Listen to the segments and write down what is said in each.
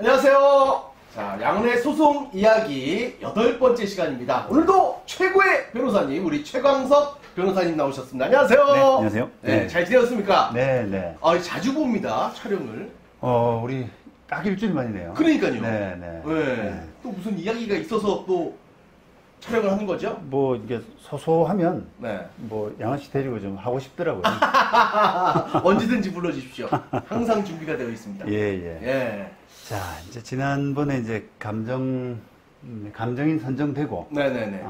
안녕하세요. 자, 양내 소송 이야기 8번째 시간입니다. 오늘도 최고의 변호사님, 우리 최광석 변호사님 나오셨습니다. 안녕하세요. 네, 안녕하세요. 네, 잘 지내셨습니까? 네, 네. 자주 봅니다, 촬영을. 우리 딱 일주일 만이네요. 그러니까요. 네, 네. 네. 또 무슨 이야기가 있어서 또 촬영을 하는 거죠? 뭐, 이게 소소하면, 네. 뭐, 양아 씨 데리고 좀 하고 싶더라고요. 언제든지 불러주십시오. 항상 준비가 되어 있습니다. 예, 예. 예. 자, 이제 지난번에 이제 감정인 선정되고, 네네네.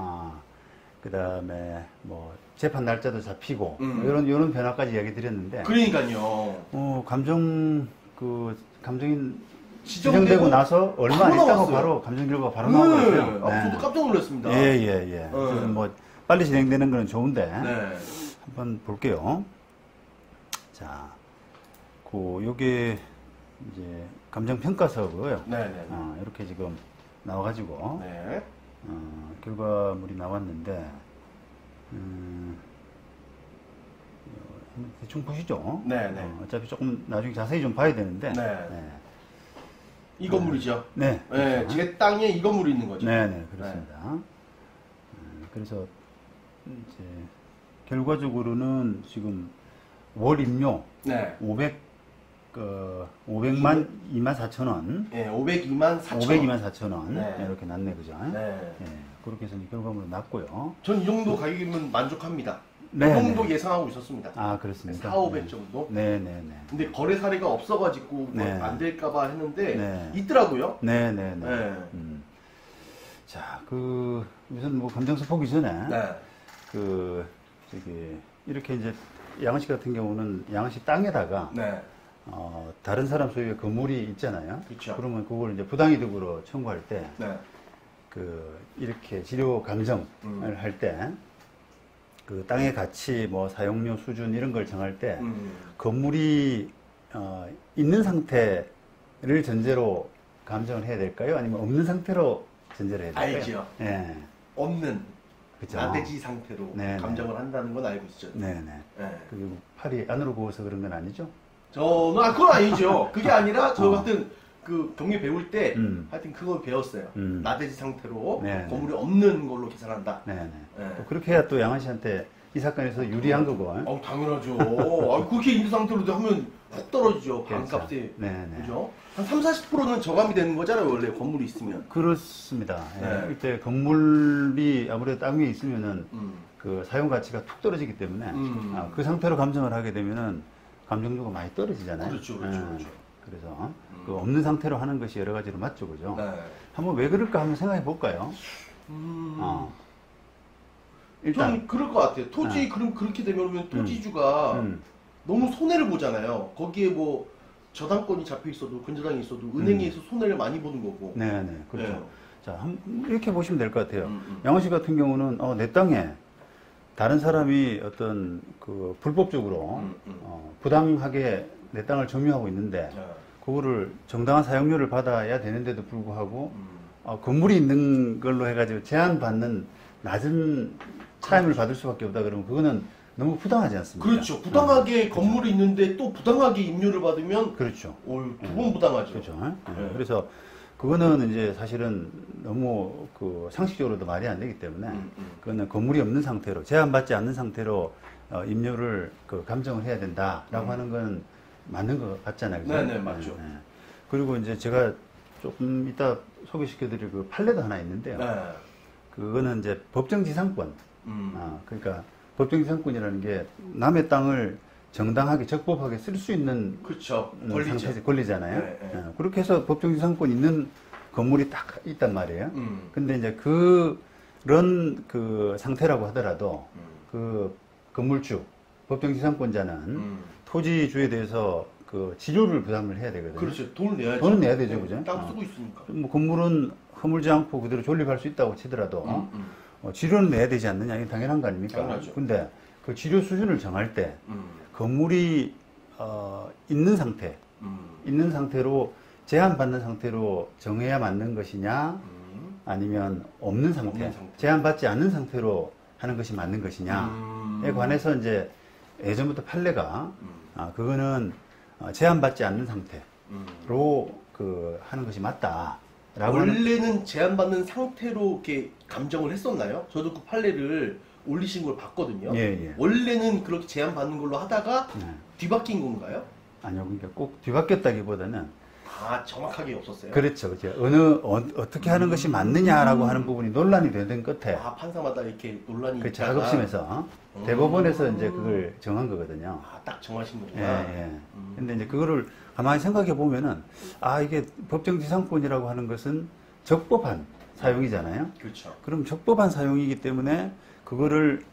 그 다음에 뭐, 재판 날짜도 잡히고, 요런 변화까지 이야기 드렸는데, 그러니까요. 감정인 지정되고 나서 얼마 안 있다고 나왔어요. 바로 감정 결과가 바로 나왔어요. 저도 깜짝 놀랐습니다. 예. 그래서 뭐 빨리 진행되는 건 좋은데 네. 한번 볼게요. 자, 요게 이제 감정평가서고요. 네네. 이렇게 지금 나와가지고 네. 결과물이 나왔는데 대충 보시죠. 네네. 어차피 조금 나중에 자세히 좀 봐야 되는데. 네. 이 건물이죠? 네. 네, 제 땅에 이 건물이 있는 거죠? 네네, 그렇습니다. 그래서, 이제, 결과적으로는 지금 월 임료 네. 500만 2만 4천 원. 네, 502만 4천 원. 502만 4천 원. 네. 이렇게 났네, 그죠? 네. 그렇게 해서 결과물이 났고요. 전 이 정도 가격이면 만족합니다. 네, 이 정도 예상하고 있었습니다. 그렇습니다. 4, 500 정도? 네네네. 근데 거래 사례가 없어가지고 네. 안 될까봐 했는데, 네. 있더라고요. 네네네. 네. 자, 우선 뭐 감정서 보기 전에, 네. 이렇게 이제 양은 씨 같은 경우는 양은 씨 땅에다가, 네. 다른 사람 소유의 건물이 있잖아요. 그쵸. 그러면 그걸 이제 부당이득으로 청구할 때, 네. 이렇게 지료 감정을 할 때, 땅의 가치, 뭐, 사용료 수준 이런 걸 정할 때, 건물이, 있는 상태를 전제로 감정을 해야 될까요? 아니면 없는 상태로 전제를 해야 될까요? 알죠. 예. 없는 그죠. 나대지 상태로 네네. 감정을 한다는 건 알고 있죠. 네네. 네. 그리고 팔이 안으로 구워서 그런 건 아니죠? 그건 아니죠. 그게 아니라, 저 같은, 경리 배울 때, 하여튼 그걸 배웠어요. 나대지 상태로 네네. 건물이 없는 걸로 계산한다. 네네. 네. 또 그렇게 해야 또 양한 씨한테 이 사건에서 유리한 거고. 당연하죠. 그렇게 있는 상태로 하면 훅 떨어지죠. 그렇죠. 반값에. 네네. 그죠? 한 30-40%는 저감이 되는 거잖아요. 원래 건물이 있으면. 그렇습니다. 네. 이때 건물이 아무래도 땅 위에 있으면은 사용 가치가 툭 떨어지기 때문에 그 상태로 감정을 하게 되면은 감정도가 많이 떨어지잖아요. 그렇죠. 그래서 없는 상태로 하는 것이 여러 가지로 맞죠, 그죠? 네. 한번 왜 그럴까 한번 생각해 볼까요? 일단 전 그럴 것 같아요. 그럼 그렇게 되면 토지주가 너무 손해를 보잖아요. 거기에 뭐 저당권이 잡혀 있어도 근저당이 있어도 은행에서 손해를 많이 보는 거고. 네네, 그렇죠. 네. 자, 이렇게 보시면 될 것 같아요. 양호 씨 같은 경우는 내 땅에 다른 사람이 어떤 불법적으로 부당하게 내 땅을 점유하고 있는데 그거를 정당한 사용료를 받아야 되는데도 불구하고 건물이 있는 걸로 해가지고 제한받는 낮은 차임을 받을 수밖에 없다 그러면 그거는 너무 부당하지 않습니까? 그렇죠. 부당하게 건물이 있는데 또 부당하게 임료를 받으면 그렇죠. 두 번 부당하죠. 그렇죠. 네. 그래서 그거는 이제 사실은 너무 상식적으로도 말이 안 되기 때문에 그거는 건물이 없는 상태로 제한받지 않는 상태로 임료를 감정을 해야 된다라고 하는 건 맞는 것 같잖아요. 그죠? 네네, 맞죠. 그리고 이제 제가 조금 이따 소개시켜드릴 판례도 하나 있는데요. 네. 그거는 이제 법정지상권. 그러니까 법정지상권이라는 게 남의 땅을 정당하게 적법하게 쓸 수 있는 그렇죠. 권리잖아요. 네. 그렇게 해서 법정지상권 있는 건물이 딱 있단 말이에요. 근데 이제 그런 상태라고 하더라도 건물주, 법정지상권자는 토지주에 대해서 지료를 부담을 해야 되거든요. 그렇죠. 돈을 내야죠. 돈은 내야 되죠, 그죠? 땅 쓰고 있으니까. 뭐 건물은 허물지 않고 그대로 존립할 수 있다고 치더라도 지료는 내야 되지 않느냐, 이게 당연한 거 아닙니까? 당연하죠. 근데 그 지료 수준을 정할 때 건물이 있는 상태로 제한받는 상태로 정해야 맞는 것이냐, 아니면 없는 상태, 제한받지 않는 상태로 하는 것이 맞는 것이냐에 관해서 이제 예전부터 판례가 그거는 제한받지 않는 상태로 하는 것이 맞다. 원래는 제한받는 상태로 이렇게 감정을 했었나요? 저도 그 판례를 올리신 걸 봤거든요. 예. 원래는 그렇게 제한받는 걸로 하다가 뒤바뀐 건가요? 아니요, 그러니까 꼭 뒤바뀌었다기보다는 정확하게 없었어요? 그렇죠. 어떻게 하는 것이 맞느냐라고 하는 부분이 논란이 되던 끝에 판사마다 이렇게 논란이 있다가 작업심에서 대법원에서 이제 그걸 정한 거거든요. 딱 정하신 거구나. 예. 근데 이제 그거를 가만히 생각해 보면은 이게 법정지상권이라고 하는 것은 적법한 사용이잖아요. 그렇죠. 그럼 적법한 사용이기 때문에 그거를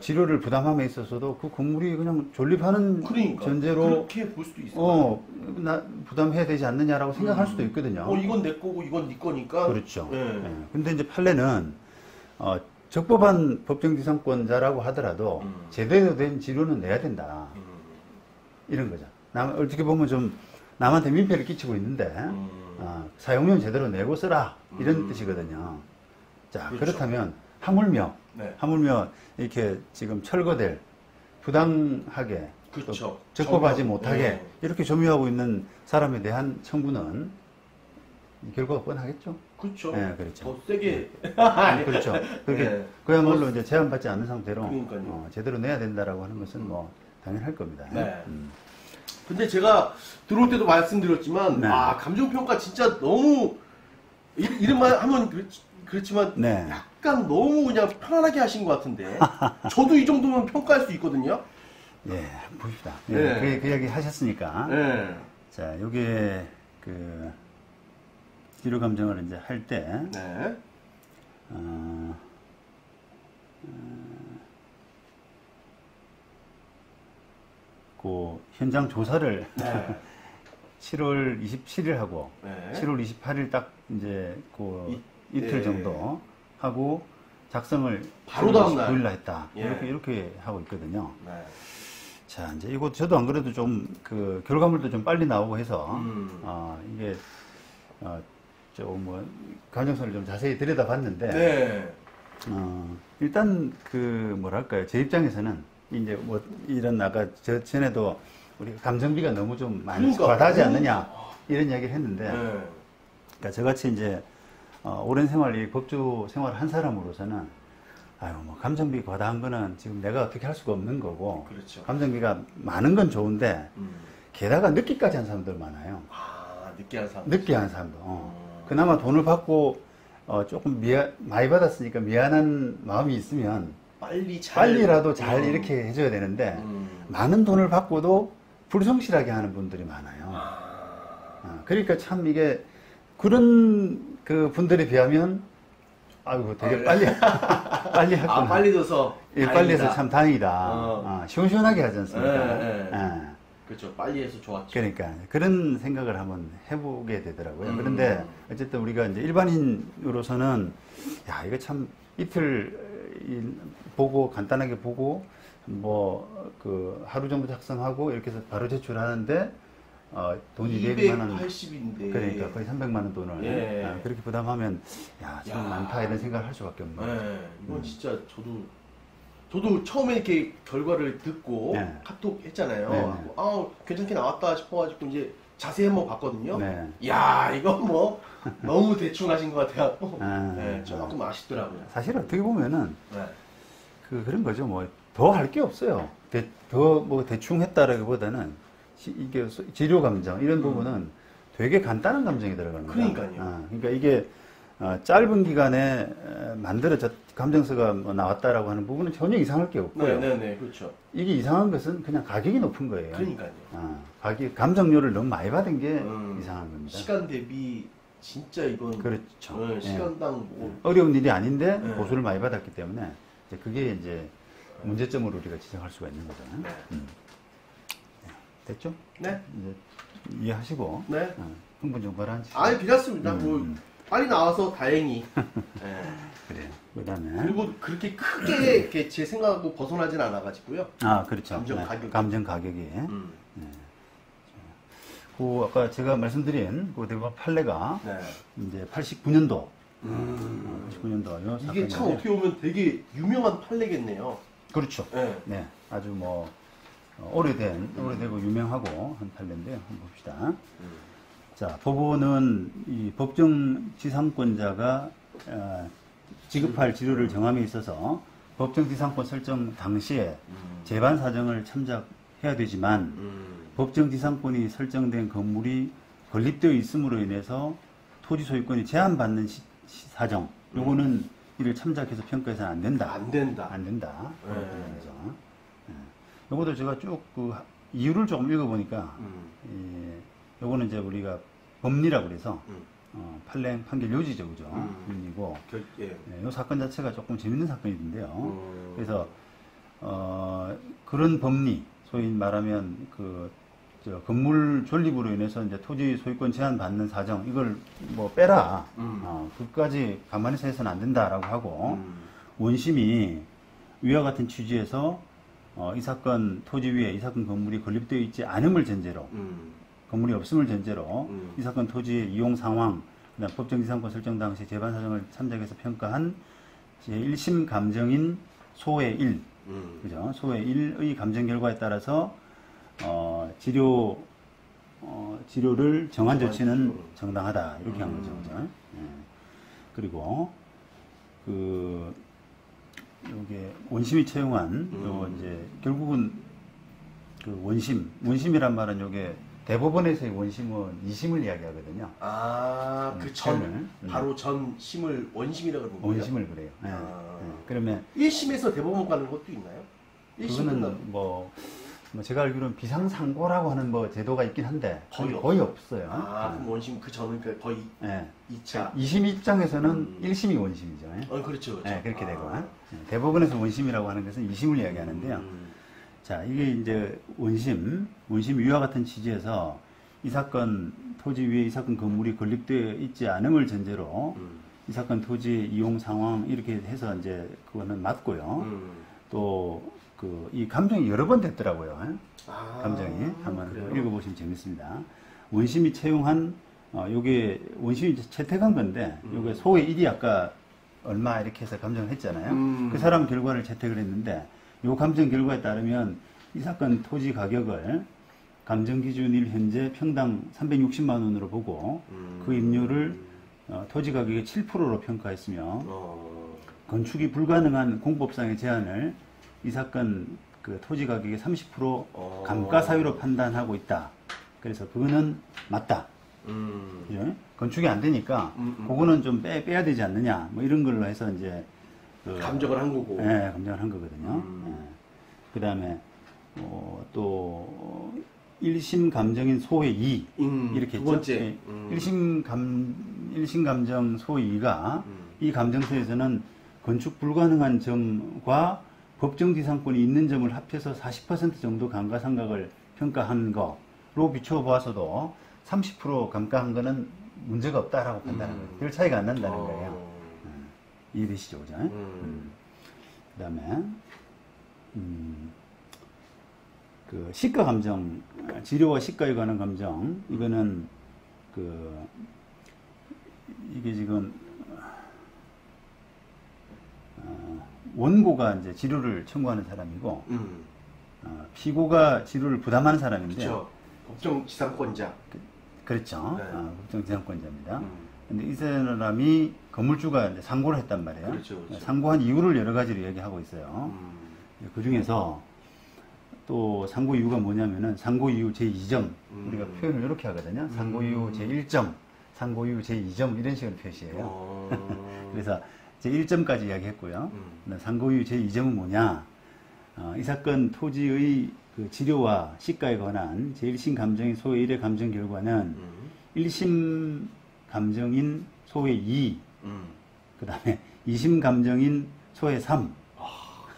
치료를 부담함에 있어서도 그 건물이 그냥 존립하는 전제로 그렇게 볼 수도 있어요. 나 부담해야 되지 않느냐라고 생각할 수도 있거든요. 이건 내 거고 이건 네 거니까. 그렇죠. 근데 이제 판례는 적법한 법정지상권자라고 하더라도 제대로 된 치료는 내야 된다. 이런 거죠. 어떻게 보면 좀 남한테 민폐를 끼치고 있는데 사용료는 제대로 내고 써라 이런 뜻이거든요. 자, 그렇죠. 그렇다면 하물며 이렇게 지금 철거될 부당하게 그렇죠. 적법하지 못하게 이렇게 점유하고 있는 사람에 대한 청구는 결과가 뻔하겠죠. 그렇죠. 그렇죠. 더 세게. 그렇죠. 그렇게 그야말로 이제 제한받지 않는 상태로 제대로 내야 된다라고 하는 것은 뭐 당연할 겁니다. 근데 제가 들어올 때도 말씀드렸지만 감정평가 진짜 너무 이름만 하면 그렇지만 약간 너무 그냥 편안하게 하신 것 같은데 저도 이 정도면 평가할 수 있거든요. 봅시다. 그 이야기 하셨으니까 자, 요게 그 치료 감정을 이제 할 때 그 현장 조사를 7월 27일 하고 7월 28일 딱 이제 그 이틀 정도 하고 작성을 바로 다음날 9일날 했다. 이렇게 하고 있거든요. 자, 이제 이거 저도 안 그래도 좀 그 결과물도 좀 빨리 나오고 해서 이게 좀 뭐 감정선을 좀 자세히 들여다봤는데 일단 그 뭐랄까요, 제 입장에서는 이제 뭐 이런 아까 전에도 우리 감정비가 너무 좀 많이 과다하지 않느냐 이런 이야기를 했는데 그러니까 저같이 이제 오랜 생활, 이 법조 생활을 한 사람으로서는 뭐 감정비 과다한 거는 지금 내가 어떻게 할 수가 없는 거고 그렇죠. 감정비가 많은 건 좋은데 게다가 늦기까지 한 사람들 많아요. 늦게 한 사람도. 그나마 돈을 받고 조금 많이 받았으니까 미안한 마음이 있으면 빨리라도 잘 이렇게 해줘야 되는데 많은 돈을 받고도 불성실하게 하는 분들이 많아요. 그러니까 참 이게 그런 그 분들에 비하면 되게 빨리 했구나. 빨리 줘서 빨리 해서 참 다행이다. 시원시원하게 하지 않습니까? 그렇죠. 빨리 해서 좋았죠. 그러니까 그런 생각을 한번 해보게 되더라고요. 그런데 어쨌든 우리가 이제 일반인으로서는 이거 참 이틀 보고 간단하게 보고 뭐 그 하루 정도 작성하고 이렇게 해서 바로 제출하는데 돈이 200만 원 280인데 그러니까 거의 300만 원 돈을 그렇게 부담하면 참 많다 이런 생각을 할 수밖에 없는 거죠. 이건 진짜 저도 처음에 이렇게 결과를 듣고 카톡 했잖아요. 괜찮게 나왔다 싶어가지고 이제 자세히 한번 봤거든요. 이건 뭐 너무 대충 하신 것 같아요. 조금 아쉽더라고요. 사실 어떻게 보면은 그런 거죠. 뭐 더 할 게 없어요. 더 뭐 대충 했다라기보다는 이게 치료 감정 이런 부분은 되게 간단한 감정이 들어가는 거예요. 그러니까요. 그러니까 이게 짧은 기간에 만들어져 감정서가 뭐 나왔다라고 하는 부분은 전혀 이상할 게 없고요. 그렇죠. 이게 이상한 것은 그냥 가격이 높은 거예요. 그러니까요. 감정료를 너무 많이 받은 게 이상한 겁니다. 시간 대비 진짜 이건 그렇죠. 시간당 뭐 어려운 일이 아닌데 보수를 많이 받았기 때문에 그게 이제 문제점으로 우리가 지적할 수가 있는 거잖아요. 됐죠? 네. 이제 이해하시고 흥분 좀 가라앉히시고. 괜찮습니다. 빨리 나와서 다행히. 그래요. 그다음에 그리고 그렇게 크게 이렇게 제 생각하고 벗어나진 않아가지고요. 그렇죠. 감정 가격이. 아까 제가 말씀드린 그 대법 판례가 이제 89년도. 89년도 이게 참 어떻게 보면 되게 유명한 판례겠네요. 그렇죠. 아주 뭐 오래되고 유명하고 한 판례인데요. 한번 봅시다. 자, 법원은 이 법정지상권자가 지급할 지료를 정함에 있어서 법정지상권 설정 당시에 재반 사정을 참작해야 되지만 법정지상권이 설정된 건물이 건립되어 있음으로 인해서 토지 소유권이 제한받는 사정, 요거는 이를 참작해서 평가해서는 안 된다. 안 된다. 안 된다. 요것도 제가 쭉 그 이유를 조금 읽어보니까, 요거는 이제 우리가 법리라고 그래서, 판례 판결 요지죠, 그죠? 이고 요 사건 자체가 조금 재밌는 사건인데요. 그래서, 그런 법리, 소위 말하면 건물 존립으로 인해서 이제 토지 소유권 제한 받는 사정, 이걸 뭐 빼라. 그까지 가만히 해서는 안 된다라고 하고, 원심이 위와 같은 취지에서 이 사건 토지 위에 이 사건 건물이 건립되어 있지 않음을 전제로, 건물이 없음을 전제로 이 사건 토지의 이용 상황, 그다음 법정지상권 설정 당시 재반 사정을 참작해서 평가한 제1심 감정인 소의 1, 그죠? 소의 1의 감정 결과에 따라서 지료를 정한 조치는 정당하다. 이렇게 한 거죠. 그죠? 그리고, 요게, 원심이 채용한, 요, 이제, 결국은, 원심이란 말은 요게, 대법원에서의 원심은 2심을 이야기하거든요. 바로 전 심을 원심이라고 그러는 거예요? 원심을 그래요. 그러면. 1심에서 대법원 가는 것도 있나요? 그거는 제가 알기로는 비상상고라고 하는 제도가 있긴 한데 거의 없어요. 그럼 원심 그 전은 거의 2차. 2심 입장에서는 1심이 원심이죠. 그렇죠. 네, 그렇게 되고. 대법원에서 원심이라고 하는 것은 2심을 이야기하는데요. 자, 이게 이제 원심 위와 같은 취지에서 이 사건 토지 위에 이 사건 건물이 건립되어 있지 않음을 전제로 이 사건 토지 이용 상황 이렇게 해서 이제 그거는 맞고요. 또 이 감정이 여러 번 됐더라고요. 감정이 한번 읽어보시면 재밌습니다. 원심이 채용한 요게 원심이 채택한 건데 요게 소의 1이 아까 얼마 이렇게 해서 감정을 했잖아요. 그 사람 결과를 채택을 했는데 요 감정 결과에 따르면 이 사건 토지 가격을 감정 기준일 현재 평당 360만 원으로 보고 그 임료를 토지 가격의 7%로 평가했으며 건축이 불가능한 공법상의 제한을 이 사건 토지 가격의 30% 감가 사유로 판단하고 있다. 그래서 그거는 맞다. 예? 건축이 안 되니까 그거는 좀 빼야 되지 않느냐. 뭐 이런 걸로 해서 이제 감정을 한 거고. 네, 감정을 한 거거든요. 그 다음에 또 1심 감정인 소의 2 이렇게 두 번째. 예, 1심 감정 소의 2가 이 감정서에서는 건축 불가능한 점과 법정지상권이 있는 점을 합해서 40% 정도 감가상각을 평가한 거로 비춰보아서도 30% 감가한 거는 문제가 없다라고 판단하는 거예요. 별 차이가 안 난다는 거예요. 이해되시죠? 그죠? 그 다음에, 시가 감정, 지료와 시가에 관한 감정, 이거는, 이게 지금, 원고가 이제 지료를 청구하는 사람이고, 피고가 지료를 부담하는 사람인데. 그렇죠. 법정지상권자. 그렇죠. 네. 법정지상권자입니다. 근데 이 사람이 건물주가 이제 상고를 했단 말이에요. 그렇죠. 상고한 이유를 여러 가지로 얘기하고 있어요. 그 중에서 또 상고 이유가 뭐냐면은 상고 이유 제2점 우리가 표현을 이렇게 하거든요. 상고 이유 제1점, 상고 이유 제2점 이런 식으로 표시해요. 그래서 제1점까지 이야기했고요. 상고 이유 제2점은 뭐냐? 이 사건 토지의 지료와 시가에 관한 제1심 감정인 소의 1의 감정 결과는 1심 감정인 소의 2, 그 다음에 2심 감정인 소의 3.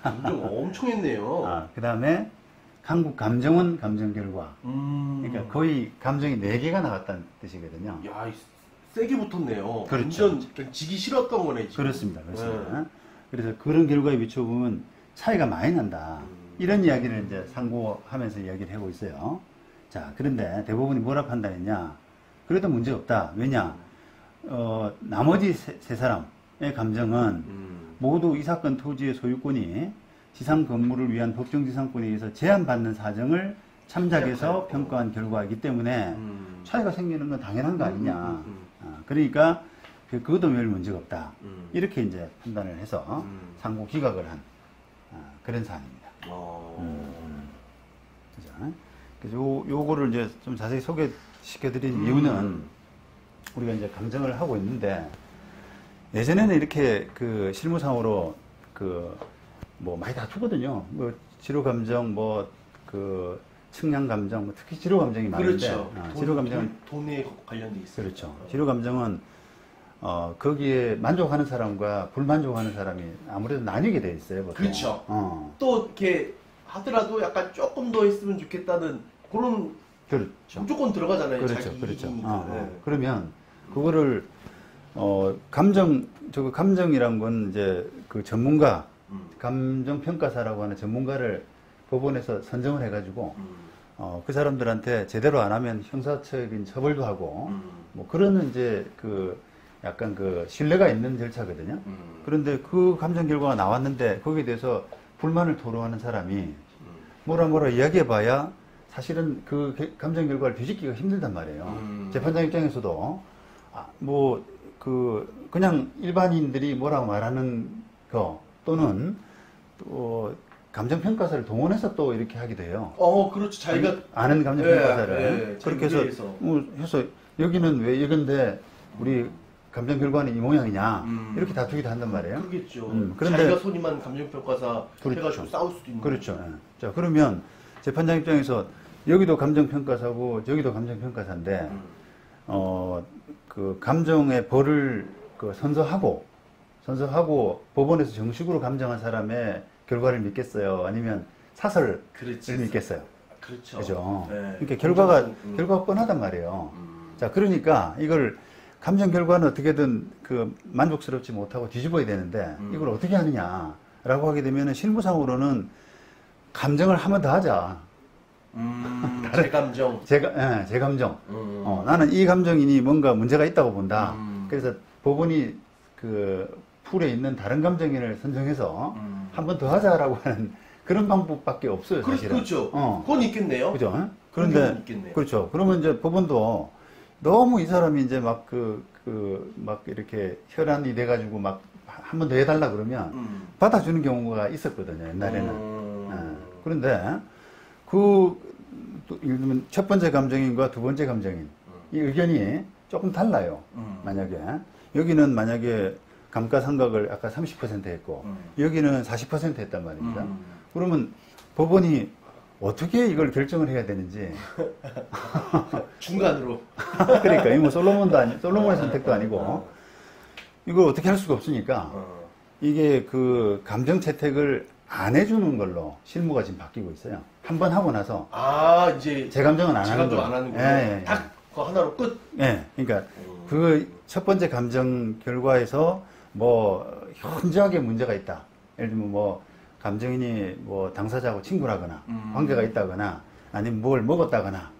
감정 엄청 했네요. 그 다음에 한국 감정원 감정 결과. 그러니까 거의 감정이 4개가 나왔다는 뜻이거든요. 야, 세게 붙었네요. 그렇죠. 완전 지기 싫었던 거네, 지금. 그렇습니다. 그렇습니다. 그래서 그런 결과에 비춰보면 차이가 많이 난다. 이런 이야기를 이제 상고하면서 이야기를 하고 있어요. 자, 그런데 대법원이 뭐라 판단했냐? 그래도 문제 없다. 왜냐? 나머지 세 사람의 감정은 모두 이 사건 토지의 소유권이 지상 건물을 위한 법정지상권에 의해서 제한받는 사정을 참작해서 평가한 결과이기 때문에 차이가 생기는 건 당연한 거 아니냐. 그러니까 그것도 별 문제가 없다. 이렇게 이제 판단을 해서 상고 기각을 한 그런 사안입니다. 그죠? 그래서 요거를 이제 좀 자세히 소개시켜드린 이유는 우리가 이제 감정을 하고 있는데 예전에는 이렇게 그 실무상으로 뭐 많이 다투거든요. 뭐 지루 감정, 뭐 그 측량 감정, 뭐 특히 지루 감정이 많은데, 그렇죠. 지루 감정은 돈에 관련돼 있어요. 그렇죠. 지루 감정은 거기에 만족하는 사람과 불만족하는 사람이 아무래도 나뉘게 돼 있어요. 보통. 그렇죠. 또 이렇게 하더라도 약간 조금 더 했으면 좋겠다는 그런 그렇죠. 무조건 들어가잖아요. 그렇죠. 자기 그렇죠. 네. 그러면 그거를 감정이란 건 이제 그 전문가, 감정평가사라고 하는 전문가를 법원에서 선정을 해가지고 그 사람들한테 제대로 안 하면 형사적인 처벌도 하고 뭐 그런 이제 그 약간 그 신뢰가 있는 절차거든요. 그런데 그 감정 결과가 나왔는데 거기에 대해서 불만을 토로하는 사람이 뭐라 이야기해봐야 사실은 그 감정 결과를 뒤집기가 힘들단 말이에요. 재판장 입장에서도 그냥 일반인들이 뭐라고 말하는 거 또는 또 감정평가사를 동원해서 또 이렇게 하기도 해요. 그렇죠. 자기가 아는 감정평가사를. 네, 그렇게 해서 여기는 왜 이건데 우리 감정 결과는 이 모양이냐 이렇게 다투기도 한단 말이에요. 그렇겠죠. 그런데 자기가 손님한 감정평가사 그렇죠. 해가지고 싸울 수도 있는 그렇죠. 거죠. 자, 그러면 재판장 입장에서 여기도 감정평가사고 저기도 감정평가사인데 그 감정의 벌을 선서하고 법원에서 정식으로 감정한 사람의 결과를 믿겠어요? 아니면 사설을 믿겠어요? 그렇죠. 그죠? 네. 그러니까 결과가 뻔하단 말이에요. 자, 그러니까 이걸 감정 결과는 어떻게든 만족스럽지 못하고 뒤집어야 되는데 이걸 어떻게 하느냐라고 하게 되면 실무상으로는 감정을 한 번 더 하자. 제 감정. 제 감정. 나는 이 감정이니 뭔가 문제가 있다고 본다. 그래서 법원이 풀에 있는 다른 감정인을 선정해서 한 번 더 하자라고 하는 그런 방법밖에 없어요, 사실은. 그렇죠. 그건 있겠네요. 그죠? 그런데, 그렇죠. 그러면 이제 법원도 너무 이 사람이 이제 막 이렇게 혈안이 돼가지고 막 한 번 더 해달라 그러면 받아주는 경우가 있었거든요, 옛날에는. 그런데 예를 들면 첫 번째 감정인과 두 번째 감정인 이 의견이 조금 달라요. 여기는 만약에 감가상각을 아까 30% 했고 여기는 40% 했단 말입니다. 그러면 법원이 어떻게 이걸 결정을 해야 되는지 중간으로 그러니까 이 뭐 솔로몬의 선택도 아니고 이걸 어떻게 할 수가 없으니까 이게 그 감정 채택을 안 해주는 걸로 실무가 지금 바뀌고 있어요. 한 번 하고 나서 이제 제 감정은 안 하는 거예요. 예. 딱 그거 하나로 끝. 예. 그러니까 그 첫 번째 감정 결과에서 뭐 현저하게 문제가 있다. 예를 들면 뭐 감정인이 뭐 당사자하고 친구라거나 관계가 있다거나 아니면 뭘 먹었다거나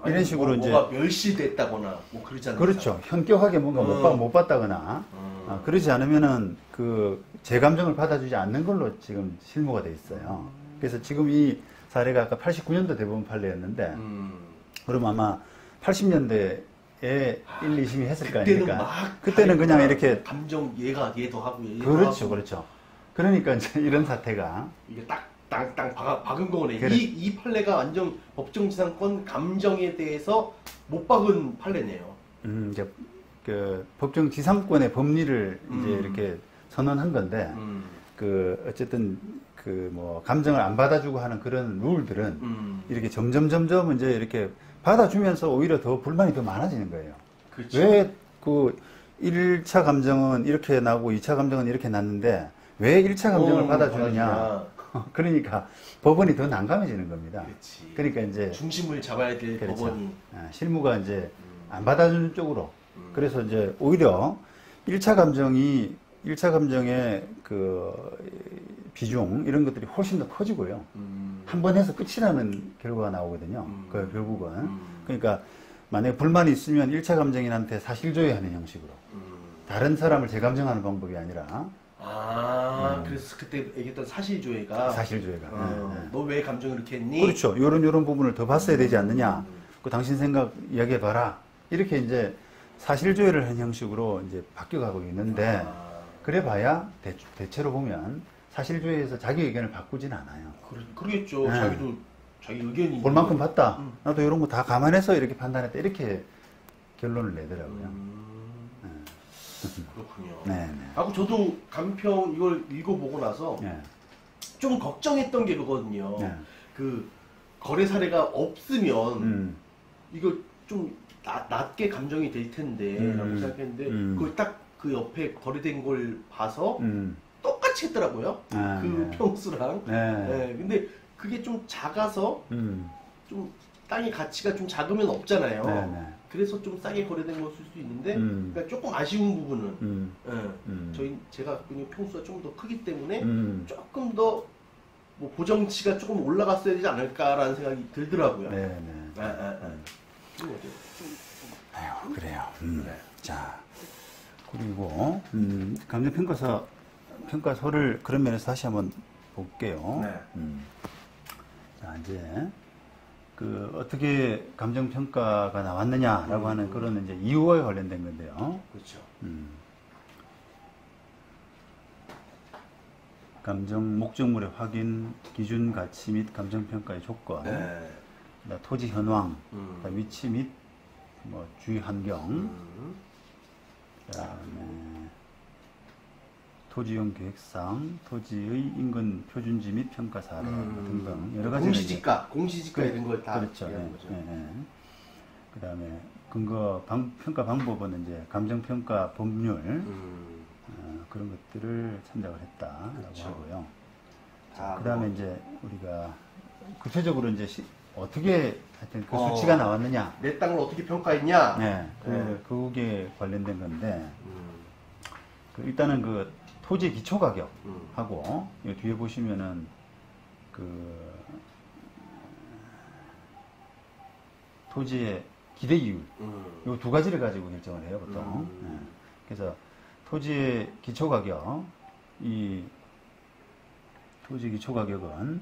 이런 식으로 이제 뭐가 멸시됐다거나 뭐 그러잖아요. 그렇죠. 현격하게 뭔가 못 봤다거나 그러지 않으면은 제 감정을 받아주지 않는 걸로 지금 실무가 돼 있어요. 그래서 지금 이 사례가 아까 89년도 대법원 판례였는데 그럼 아마 80년대에 1, 2심이 했을 거 아닙니까? 그때는 그냥 이렇게 감정 얘도 하고 그렇죠, 그렇죠. 그러니까 이제 이런 사태가 이게 땅 박은 거네. 그래. 이 판례가 완전 법정지상권 감정에 대해서 못 박은 판례네요. 이제 법정지상권의 법리를 이제 이렇게 선언한 건데 어쨌든 뭐 감정을 안 받아주고 하는 그런 룰들은 이렇게 점점 이제 이렇게 받아주면서 오히려 더 불만이 더 많아지는 거예요. 그렇죠. 왜 1차 감정은 이렇게 나고 2차 감정은 이렇게 났는데 왜 1차 감정을 받아주느냐. 그러니까 법원이 더 난감해지는 겁니다. 그렇지. 그러니까 이제 중심을 잡아야 될 그렇죠. 법원이 실무가 이제 안 받아주는 쪽으로. 그래서 이제 오히려 1차 감정의 비중 이런 것들이 훨씬 더 커지고요. 한 번 해서 끝이라는 결과가 나오거든요. 결국은. 그러니까 만약에 불만이 있으면 1차 감정인한테 사실조회하는 형식으로. 다른 사람을 재감정하는 방법이 아니라 그래서 그때 얘기했던 사실조회가. 너 왜 감정을 이렇게 했니? 그렇죠. 요런 부분을 더 봤어야 되지 않느냐. 그 당신 생각 이야기해봐라. 이렇게 이제 사실조회를 한 형식으로 이제 바뀌어가고 있는데, 그래봐야 대체로 보면 사실조회에서 자기 의견을 바꾸진 않아요. 그러겠죠. 자기도 자기 의견이. 볼 만큼 봤다. 나도 이런 거 다 감안해서 이렇게 판단했다. 이렇게 결론을 내더라고요. 그렇군요. 네네. 저도 간평 이걸 읽어보고 나서 좀 걱정했던 게 그거거든요. 그 거래 사례가 없으면 이거 좀 낮게 감정이 될 텐데 라고 생각했는데 그걸 딱 그 옆에 거래된 걸 봐서 똑같이 했더라고요. 그 평수랑. 근데 그게 좀 작아서 좀 땅의 가치가 좀 작으면 없잖아요. 그래서 좀 싸게 거래된 걸 쓸 수 있는데 그러니까 조금 아쉬운 부분은 제가 갖고 있는 평수가 좀 더 크기 때문에 조금 더 뭐 보정치가 조금 올라갔어야 되지 않을까라는 생각이 들더라고요. 아유, 그래요. 자, 그리고 평가서를 그런 면에서 다시 한번 볼게요. 자, 이제 어떻게 감정평가가 나왔느냐라고 하는 그런 이제 이유와 관련된 건데요. 그렇죠. 감정 목적물의 확인, 기준 가치 및 감정평가의 조건, 토지 현황, 위치 및 뭐 주위 환경, 그다음에 토지용 계획상, 토지의 인근 표준지 및 평가 사례 등등 여러 가지 공시지가 이런 걸 다 그렇죠. 그다음에 평가 방법은 이제 감정평가 법률 그런 것들을 참작을 했다라고 하고요. 그다음에 이제 우리가 구체적으로 이제 어떻게 하여튼 그 수치가 나왔느냐, 내 땅을 어떻게 평가했냐, 그게 관련된 건데 일단은 토지 기초 가격하고 이 뒤에 보시면은 토지의 기대 이율 이 두 가지를 가지고 결정을 해요 보통. 그래서 토지의 기초 가격, 이 토지 기초 가격은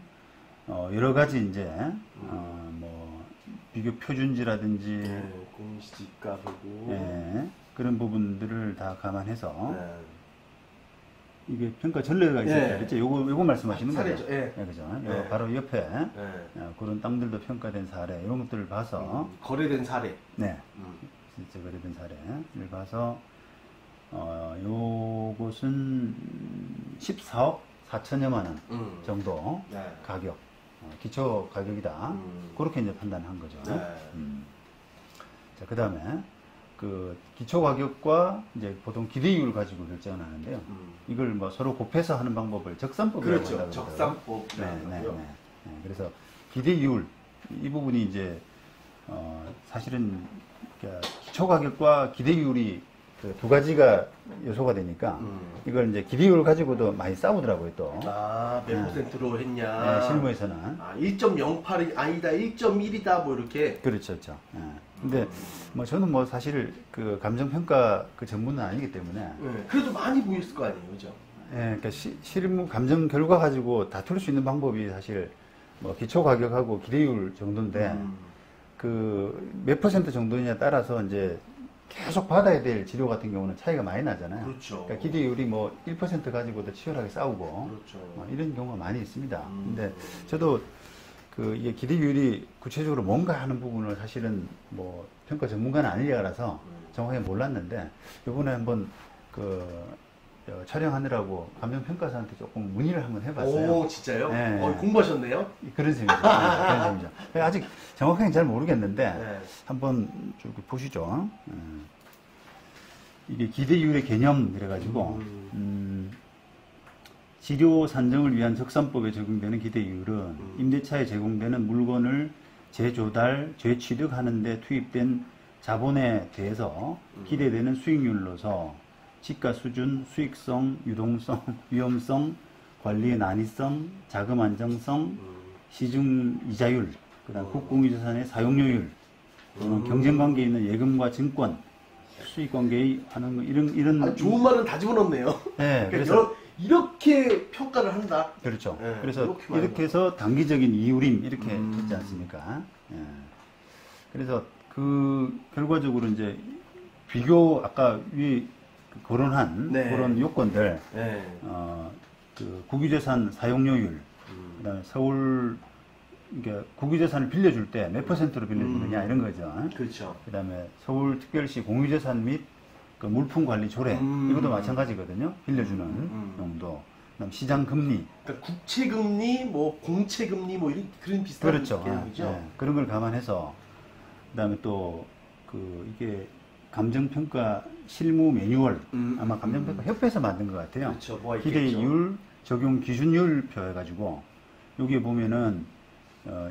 여러 가지 이제 뭐 비교 표준지라든지 공시지가 보고 그런 부분들을 다 감안해서 이게 평가 전례가 있어요. 그렇죠? 요거 말씀하시는 거죠? 그죠? 바로 옆에 그런 땅들도 평가된 사례 이런 것들을 봐서 거래된 사례. 실제 거래된 사례를 봐서 요것은 14억 4천여만 원 정도 가격, 기초 가격이다. 그렇게 이제 판단한 거죠. 자, 그 다음에 기초 가격과 이제 보통 기대이율을 가지고 결정을 하는데요. 이걸 뭐 서로 곱해서 하는 방법을 적산법이라고 한다고 그렇죠. 적산법. 그래서 기대이율 이 부분이 이제 사실은 기초 가격과 기대이율이 두 가지가 요소가 되니까 이걸 이제 기대율 가지고도 많이 싸우더라고요 또. 몇 퍼센트로 했냐. 실무에서는. 1.08이 아니다, 1.1이다 뭐 이렇게. 그렇죠. 근데 뭐 저는 뭐 사실 감정평가 전문은 아니기 때문에. 그래도 많이 보였을 거 아니에요, 그죠? 그러니까 실무 감정 결과 가지고 다툴 수 있는 방법이 사실 뭐 기초 가격하고 기대율 정도인데 몇 퍼센트 정도냐에 따라서 이제 계속 받아야 될 치료 같은 경우는 차이가 많이 나잖아요. 그렇죠. 그러니까 기대율이 뭐 1% 가지고도 치열하게 싸우고 그렇죠. 이런 경우가 많이 있습니다. 근데 저도 이게 기대율이 구체적으로 뭔가 하는 부분을 사실은 뭐 평가 전문가는 아니라서 정확하게 몰랐는데 이번에 한번 촬영하느라고 감정평가사한테 조금 문의를 한번 해봤어요. 오, 진짜요? 공부하셨네요? 그런 셈이죠. 그런 셈이죠. 아직 정확하게 잘 모르겠는데 한번 쭉 보시죠. 이게 기대이율의 개념 그래가지고 지료 산정을 위한 적산법에 적용되는 기대이율은 임대차에 제공되는 물건을 재조달, 재취득하는 데 투입된 자본에 대해서 기대되는 수익률로서 시가 수준, 수익성, 유동성, 위험성, 관리의 난이성, 자금 안정성, 시중 이자율, 그다음 국공유자산의 사용료율, 경쟁 관계에 있는 예금과 증권, 수익 관계의 하는 거 이런 좋은 말은 다 집어넣네요. 그래서 이렇게 평가를 한다. 그렇죠. 네, 그래서 이렇게 해서 단기적인 이율임 이렇게 했지 않습니까? 예. 그래서 그 결과적으로 이제 비교 아까 위 거론한 네. 그런 요건들, 네. 그 국유재산 사용료율, 그다음에 서울 그러니까 국유재산을 빌려줄 때 몇 %로 빌려주느냐 이런 거죠. 그렇죠. 그다음에 서울특별시 공유재산 및 그 물품관리 조례 이것도 마찬가지거든요. 빌려주는 용도. 그다음 시장금리. 그러니까 국채금리, 뭐 공채금리, 뭐 이런 그런 비슷한 그렇죠. 개념이죠. 네. 그런 걸 감안해서 그다음에 또 그 이게 감정평가 실무 매뉴얼 아마 감정평가 협회에서 만든 것 같아요. 그렇죠. 뭐 기대이율 적용 기준율표 해가지고 여기에 보면은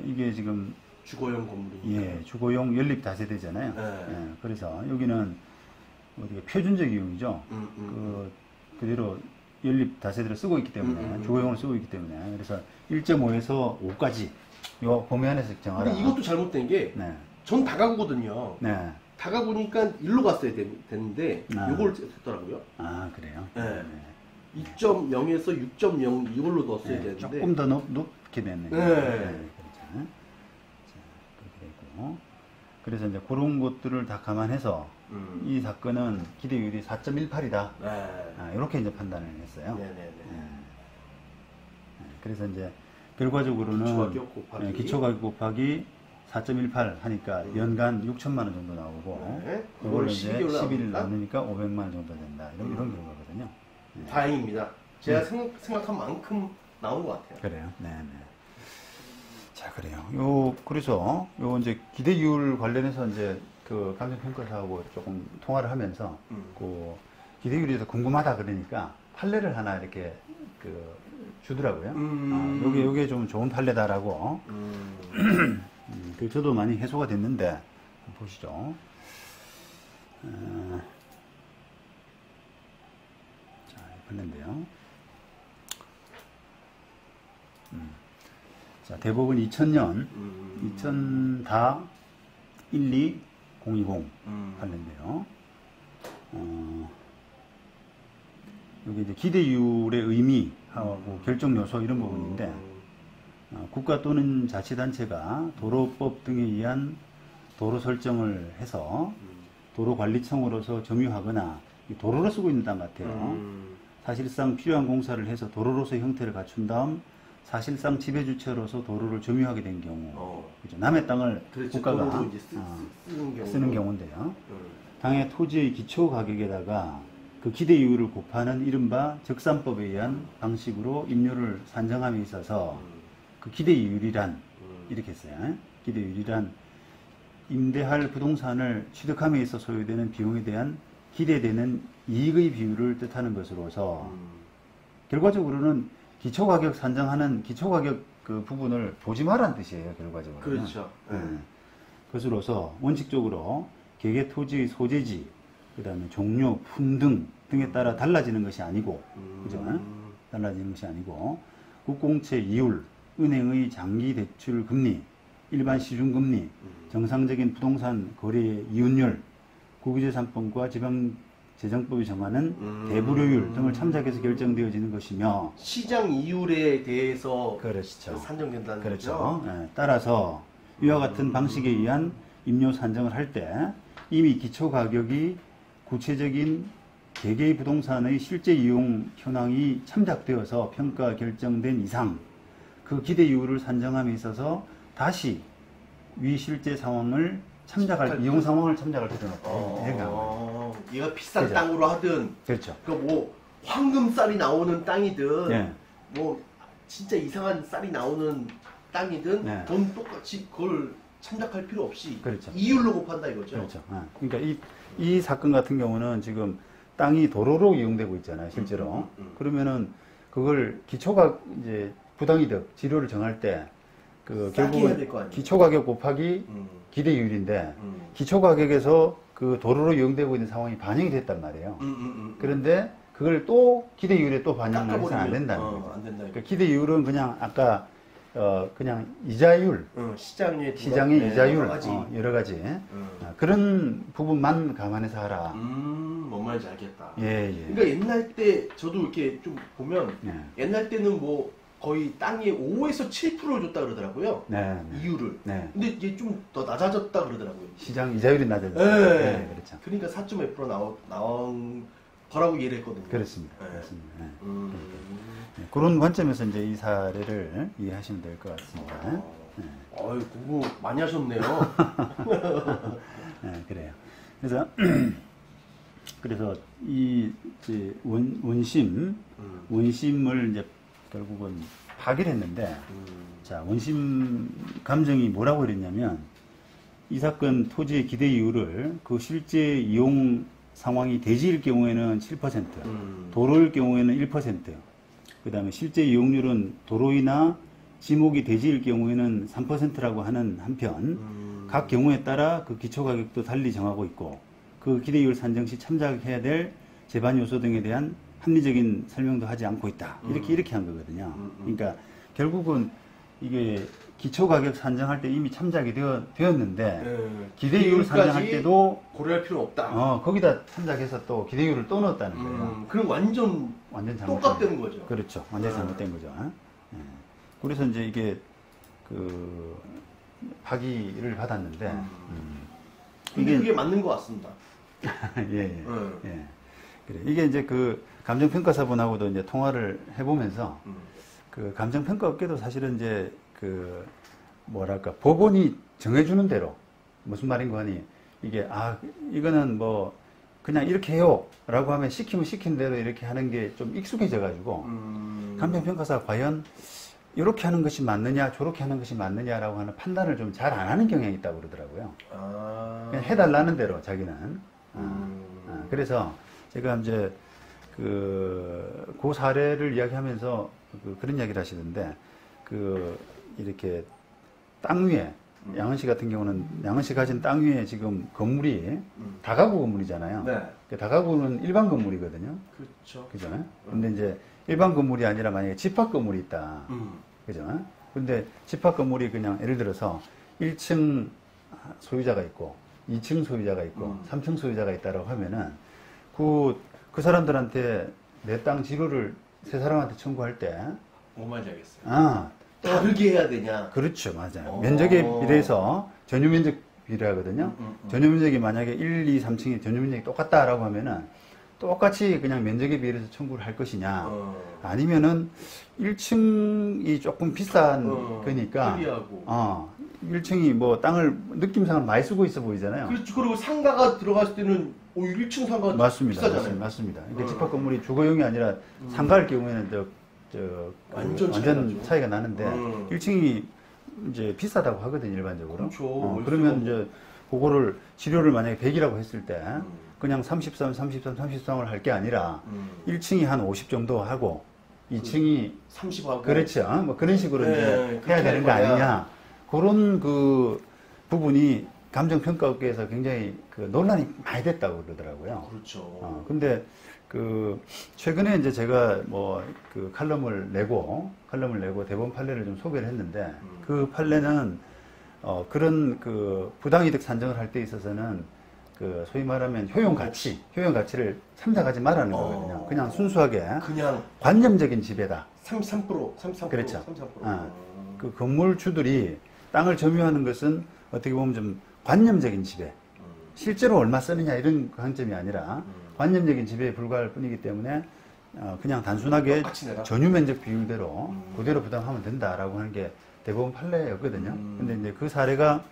이게 지금 주거용 건물이 예 주거용 연립 다세대잖아요. 네. 예, 그래서 여기는 어떻게 표준적 이용이죠. 그대로 연립 다세대를 쓰고 있기 때문에 주거용을 쓰고 있기 때문에 그래서 1.5에서 5까지 요 범위 안에서 정하라. 근데 이것도 잘못된 게 전 다가구거든요. 네. 다가구니까 일로 갔어야 되는데 요걸 했더라고요. 아 그래요? 네. 2.0에서 6.0 이걸로 넣었어야 되는데 조금 더 높게 됐네요. 네. 그렇죠. 자, 그렇게 되고 그래서 이제 그런 것들을 다 감안해서 이 사건은 기대율이 4.18이다. 네. 이렇게 이제 판단을 했어요. 네네네. 네. 그래서 이제 결과적으로는 기초가격 곱하기 4.18 하니까 연간 6천만 원 정도 나오고 그걸 이제 10일 나누니까 500만 원 정도 된다. 이런 결과거든요. 네. 다행입니다. 제가 생각한 만큼 나온 것 같아요. 그래요. 네. 자, 그래요. 그래서 이제 기대율 관련해서 이제 그 감정평가사하고 조금 통화를 하면서 그 기대율이 더 궁금하다 그러니까 판례를 하나 이렇게 그 주더라고요. 요게 좀 좋은 판례다라고. 저도 많이 해소가 됐는데 한번 보시죠. 자, 판례인데요. 자, 대법원 2000년 2000다 12020 판례인데요. 여기 이제 기대율의 의미하고 결정 요소 이런 부분인데 국가 또는 자치단체가 도로법 등에 의한 도로 설정을 해서 도로관리청으로서 점유하거나 도로로 쓰고 있는 땅 같아요. 사실상 필요한 공사를 해서 도로로서의 형태를 갖춘 다음 사실상 지배주체로서 도로를 점유하게 된 경우 그렇죠? 남의 땅을 국가가 쓰는 경우인데요. 당의 토지의 기초가격에다가 그 기대이율을 곱하는 이른바 적산법에 의한 방식으로 임료를 산정함에 있어서 그 기대이율이란 이렇게 했어요. 기대이율이란 임대할 부동산을 취득함에 있어 소요되는 비용에 대한 기대되는 이익의 비율을 뜻하는 것으로서 결과적으로는 기초가격 산정하는 기초가격 그 부분을 보지 말라는 뜻이에요. 결과적으로. 그렇죠. 것으로서 원칙적으로 개개 토지의 소재지, 그 다음에 종료, 품등 등에 따라 달라지는 것이 아니고, 그죠? 달라지는 것이 아니고, 국공채 이율, 은행의 장기 대출 금리, 일반 시중 금리, 정상적인 부동산 거래 이윤율, 국유재산법과 지방재정법이 정하는 대불효율 등을 참작해서 결정되어지는 것이며 시장 이율에 대해서 그렇죠. 산정된다는 그렇죠. 거죠. 네. 따라서 이와 같은 방식에 의한 임료 산정을 할 때 이미 기초가격이 구체적인 개개의 부동산의 실제 이용 현황이 참작되어서 평가 결정된 이상 그 기대이율을 산정함에 있어서 다시 위 실제 상황을 이용 상황을 참작할 필요는 없다. 얘가 비싼 그죠? 땅으로 하든, 그렇죠. 그 뭐 황금쌀이 나오는 땅이든, 네. 뭐 진짜 이상한 쌀이 나오는 땅이든, 네. 돈 똑같이 그걸 참작할 필요 없이 그렇죠. 이율로 곱한다 이거죠. 그렇죠. 그러니까 이 사건 같은 경우는 지금 땅이 도로로 이용되고 있잖아요, 실제로. 그러면은 그걸 이제 부당이득 지료를 정할 때 그 결국은 기초가격 곱하기 기대이율인데 기초가격에서 그 도로로 이용되고 있는 상황이 반영이 됐단 말이에요. 그런데 그걸 또 기대이율에 또 반영을 해서는 안 된다는 거죠. 안 된다. 그러니까 기대이율은 그냥 아까 그냥 이자율, 시장의 이자율 여러 가지 그런 부분만 감안해서 하라. 뭔 말인지 알겠다. 예, 예. 그러니까 옛날 때 저도 이렇게 좀 보면 옛날 때는 뭐 거의 땅의 5에서 7%를 줬다 그러더라고요. 네, 이율을. 네. 근데 이게 좀 더 낮아졌다 그러더라고요. 시장 이자율이 낮아졌어요. 네. 네, 그렇죠. 그러니까 4.2% 나온 거라고 이해를 했거든요. 그렇습니다. 네. 그렇습니다. 네. 그런 관점에서 이제 이 사례를 이해하시면 될 것 같습니다. 어이, 공부 많이 하셨네요. 네, 그래요. 그래서 이 이제 원심을 이제 결국은 파기를 했는데, 자, 원심 감정이 뭐라고 그랬냐면, 이 사건 토지의 기대 이율을 그 실제 이용 상황이 대지일 경우에는 7%, 도로일 경우에는 1%, 그 다음에 실제 이용률은 도로이나 지목이 대지일 경우에는 3%라고 하는 한편, 각 경우에 따라 그 기초가격도 달리 정하고 있고, 그 기대이율 산정 시 참작해야 될 제반 요소 등에 대한 합리적인 설명도 하지 않고 있다. 이렇게 한 거거든요. 그러니까 결국은 이게 기초가격 산정할 때 이미 참작이 되었는데, 기대이율 산정할 때도 고려할 필요 없다. 거기다 참작해서 또 기대이율을 또 넣었다는 거예요. 그럼 완전 똑같다는 거죠. 그렇죠. 완전 잘못된 거죠. 그래서 이제 이게 파기를 받았는데, 이게 맞는 것 같습니다. 예. 그래. 이게 이제 그 감정평가사분하고도 이제 통화를 해보면서, 그 감정평가업계도 사실은 이제 그 뭐랄까 법원이 정해주는 대로, 무슨 말인 거 하니, 이게 이거는 뭐 그냥 이렇게 해요 라고 하면 시키면 시킨 대로 이렇게 하는 게 좀 익숙해져 가지고 감정평가사가 과연 이렇게 하는 것이 맞느냐 저렇게 하는 것이 맞느냐라고 하는 판단을 좀 잘 안 하는 경향이 있다고 그러더라고요. 그냥 해달라는 대로 자기는. 그래서 제가 이제 그 사례를 이야기하면서 그런 이야기를 하시던데, 이렇게 땅 위에, 양은 씨 같은 경우는 양은 씨 가진 땅 위에 지금 건물이 다가구 건물이잖아요. 네. 다가구는 일반 건물이거든요. 그렇죠. 그죠? 근데 이제 일반 건물이 아니라 만약에 집합 건물이 있다. 그죠? 근데 집합 건물이 그냥 예를 들어서 1층 소유자가 있고 2층 소유자가 있고 3층 소유자가 있다라고 하면은 그 사람들한테 내 땅 지로를 세 사람한테 청구할 때 뭔 말인지 알겠어요. 다르게 해야 되냐? 그렇죠. 맞아요. 면적에 비례해서 전유면적 비례하거든요. 전유면적이 만약에 1, 2, 3층이 전유면적이 똑같다라고 하면은 똑같이 그냥 면적에 비례해서 청구를 할 것이냐, 아니면은 1층이 조금 비싼 거니까, 1층이 뭐 땅을 느낌상은 많이 쓰고 있어 보이잖아요. 그렇죠. 그리고 상가가 들어갔을 때는 1층 상가가 비싸잖아요. 맞습니다. 그러니까 집합 건물이 주거용이 아니라 상가일 경우에는 완전 차이가 나는데 1층이 이제 비싸다고 하거든요, 일반적으로. 그렇죠. 그러면 이제 그거를 치료를 만약에 100이라고 했을 때 그냥 33을 할 게 아니라 1층이 한 50 정도 하고 2층이 30하고 그렇죠. 뭐 그런 식으로 이제 해야 되는 거 아니냐. 그런 그 부분이 감정평가업계에서 굉장히 논란이 많이 됐다고 그러더라고요. 그렇죠. 근데 최근에 이제 제가 칼럼을 내고 대법원 판례를 좀 소개를 했는데, 그 판례는, 그런 부당이득 산정을 할 때 있어서는 소위 말하면 효용 가치를 참작하지 말라는 거거든요. 그냥 순수하게. 그냥. 관념적인 지배다. 33%. 그렇죠. 33%. 그 건물주들이 땅을 점유하는 것은 어떻게 보면 좀 관념적인 지배. 실제로 얼마 쓰느냐 이런 관점이 아니라 관념적인 지배에 불과할 뿐이기 때문에 그냥 단순하게 전유면적 비율대로 그대로 부담하면 된다라고 하는 게 대법원 판례였거든요. 근데 이제 그 사례가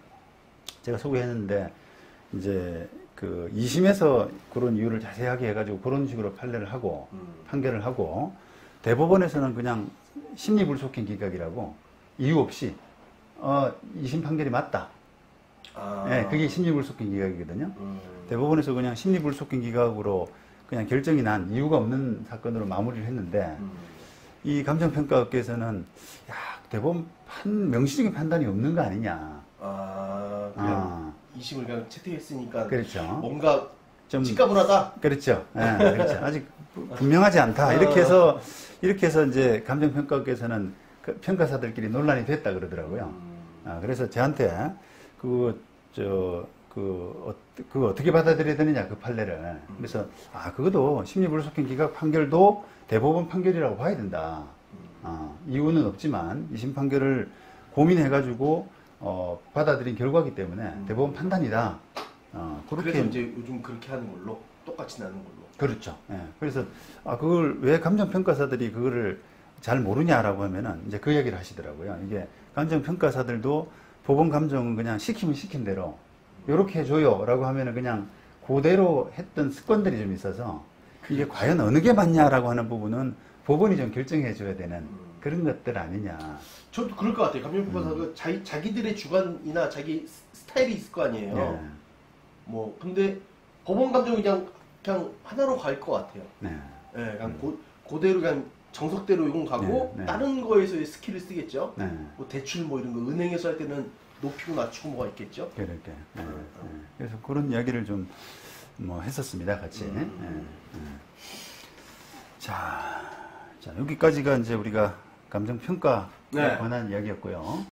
제가 소개했는데, 이제 2심에서 그런 이유를 자세하게 해가지고 그런 식으로 판결을 하고, 대법원에서는 그냥 심리불속행 기각이라고 이유 없이 2심 판결이 맞다. 네, 그게 심리불속행 기각이거든요. 대법원에서 그냥 심리불속행 기각으로 그냥 결정이 난 이유가 없는 사건으로 마무리를 했는데, 이 감정평가업계에서는 대법원 명시적인 판단이 없는 거 아니냐. 그냥 2심을 그냥 채택했으니까. 그렇죠. 뭔가 좀 직가분하다. 그렇죠. 네, 그렇죠. 아직 분명하지 않다. 이렇게 해서 이제 감정평가업계에서는 평가사들끼리 논란이 됐다 그러더라고요. 그래서 저한테 그 어떻게 받아들여야 되느냐, 그 판례를. 그래서, 그것도 심리불속행 기각 판결도 대법원 판결이라고 봐야 된다. 이유는 없지만, 2심 판결을 고민해가지고, 받아들인 결과기 때문에 대법원 판단이다. 그렇게. 그래서 이제 요즘 그렇게 하는 걸로, 똑같이 나는 걸로. 그렇죠. 예. 그래서, 그걸 왜 감정평가사들이 그거를 잘 모르냐라고 하면은, 이제 그 이야기를 하시더라고요. 이게 감정평가사들도 법원 감정은 그냥 시키면 시킨 대로, 요렇게 해줘요 라고 하면은 그냥 그대로 했던 습관들이 좀 있어서 이게 그렇죠. 과연 어느 게 맞냐라고 하는 부분은 법원이 좀 결정해 줘야 되는 그런 것들 아니냐. 저도 그럴 것 같아요. 감정평가사가 자기들의 주관이나 자기 스타일이 있을 거 아니에요. 네. 뭐 근데 법원 감정이 그냥 하나로 갈 것 같아요. 네. 네, 그냥 그대로 그냥 정석대로 이건 가고 네, 네. 다른 거에서의 스킬을 쓰겠죠. 네. 뭐 대출 뭐 이런 거 은행에서 할 때는 높이고 낮추고 뭐가 있겠죠. 그렇게. 네. 그래서 그런 이야기를 좀 뭐 했었습니다, 같이. 자, 여기까지가 이제 우리가 감정평가에 관한 이야기였고요.